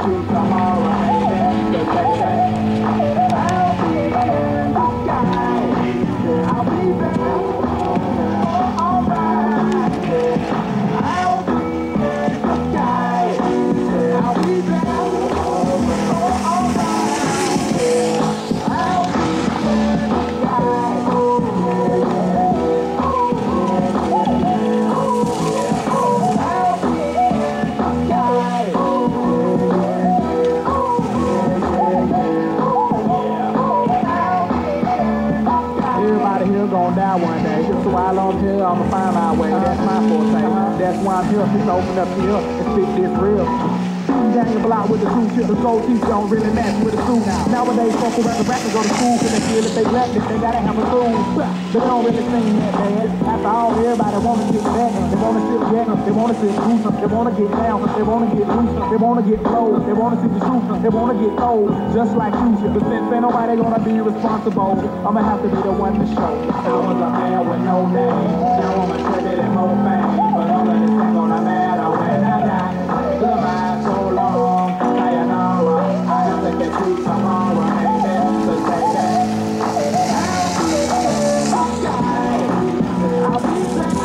you tomorrow, baby. So take that. I'll be in the sky. I'll be there. Alright. I'll be in the sky. I'll be there. Gonna die one day. Just a while on here, I'ma find my way. That's my forte. That's why I'm here. Just open up here and spit this real. Gang the block with the two shit. The soul teeth don't really match with the suit now. Nowadays, fuck around the rappers go to school cause they feel if they rap it, they gotta have a tool. But they don't really sing that bad. After all, everybody wanna get back. They wanna sit back. They wanna sit loose. They wanna get down. They wanna get loose. They wanna get low. They wanna see the truth. They wanna get old. Just like you. But since ain't nobody gonna be responsible, I'ma have to be the one to show. I was a man with no name. Now I'm a trigger and more fame. But all of this ain't gonna matter when I die. Goodbye so long. Sayonara. I have to get you tomorrow, baby. So take that. I'll be there.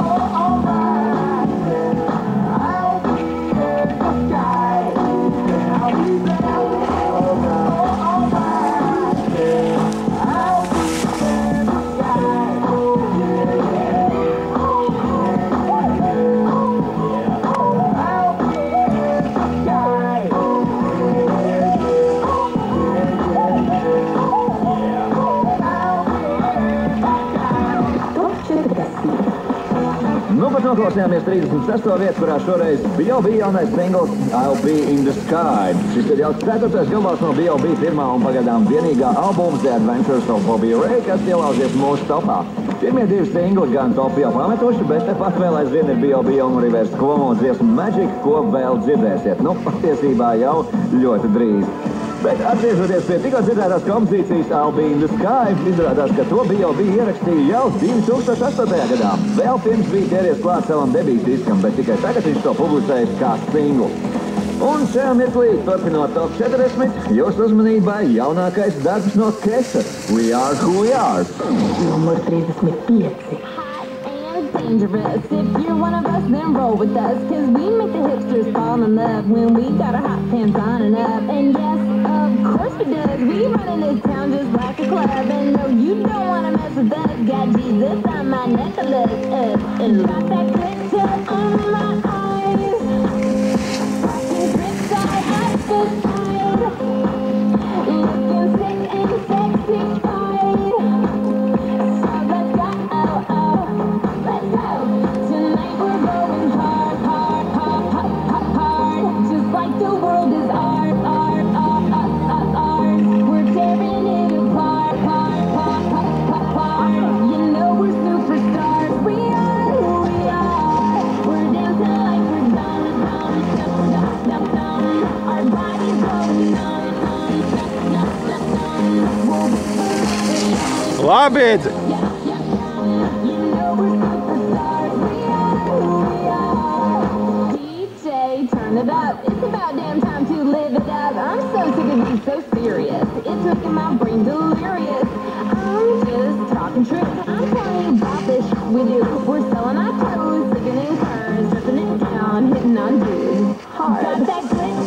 Oh, alright. I'll be in the sky. I'll be there. Oh, alright. I'll be in the sky. Nu, pat noklausījāmies 36. vietu, kurā šoreiz B.O.B. jaunais singls I'll Be in the Sky. Šis ir jau 4. gabals no B.O.B. pirmā un pagaidām vienīgā albums The Adventures of Bobby Ray, kas ielauzies mūsu topā. Pirmie 2 singli gan topu jau pametuši, bet tepat vēl aizvien ir B.O.B. un Rivers Cuomo dziesmu Magic, ko vēl dzirdēsiet. Nu, patiesībā jau ļoti drīz. Bet atgriežoties pie tikko dzirdētās kompozīcijas I'll Be in the Sky, izrādās, ka to B.O.B. ierakstīja jau 2008. gadā. Vēl pirms bija ķēries klāt savam debijas diskam, bet tikai tagad viņš to publicējis kā singlu. Un šajā mirklī, turpinot top 40, jūsu uzmanībai jaunākais darbs no Kesa – We Are Who We Are. Numur 35. Dangerous. If you're one of us, then roll with us. Cause we make the hipsters fall in love when we got our hot pants on and up. And yes, of course we does. We run in this town just like a club. And no, you don't wanna mess with us. Got Jesus on my necklace. Got that glitter on my eyes. Rocking grits all up the side. Looking sick and sexy fine. So let's go. Tonight we're going hard, hard, hard, hard, hard. Just like the world is art, art, art, art, art. We're tearing it apart, apart. You know we're superstars. We are who we are. We're dancing like we're dumb, dumb, dumb, dumb, dumb, dumb. Our bodies going numb, numb, numb, numb, numb. Labi! Turn it up. It's about damn time to live it up. I'm so sick of being so serious. It's making my brain delirious. I'm just talking truth. I'm telling you about this shit we do. We're selling our clothes, sticking in cars, ripping it down, hitting on dudes hard. Got that glitch